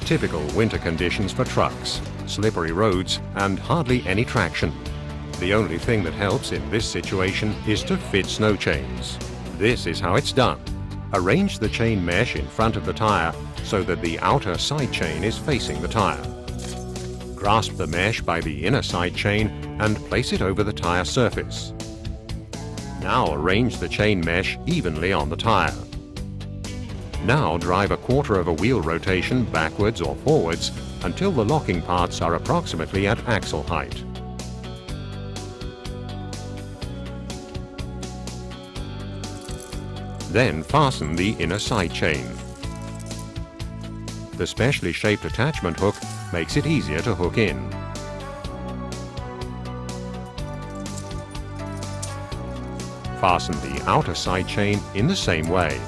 Typical winter conditions for trucks, slippery roads and hardly any traction. The only thing that helps in this situation is to fit snow chains. This is how it's done. Arrange the chain mesh in front of the tyre so that the outer side chain is facing the tyre. Grasp the mesh by the inner side chain and place it over the tyre surface. Now arrange the chain mesh evenly on the tyre. Now drive a quarter of a wheel rotation backwards or forwards until the locking parts are approximately at axle height. Then fasten the inner side chain. The specially shaped attachment hook makes it easier to hook in. Fasten the outer side chain in the same way.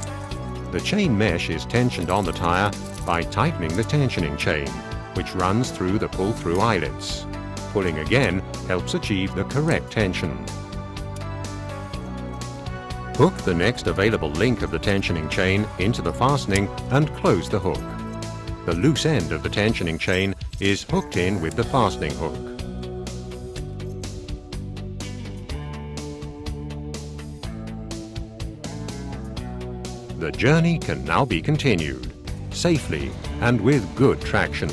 The chain mesh is tensioned on the tyre by tightening the tensioning chain, which runs through the pull-through eyelets. Pulling again helps achieve the correct tension. Hook the next available link of the tensioning chain into the fastening and close the hook. The loose end of the tensioning chain is hooked in with the fastening hook. The journey can now be continued, safely and with good traction.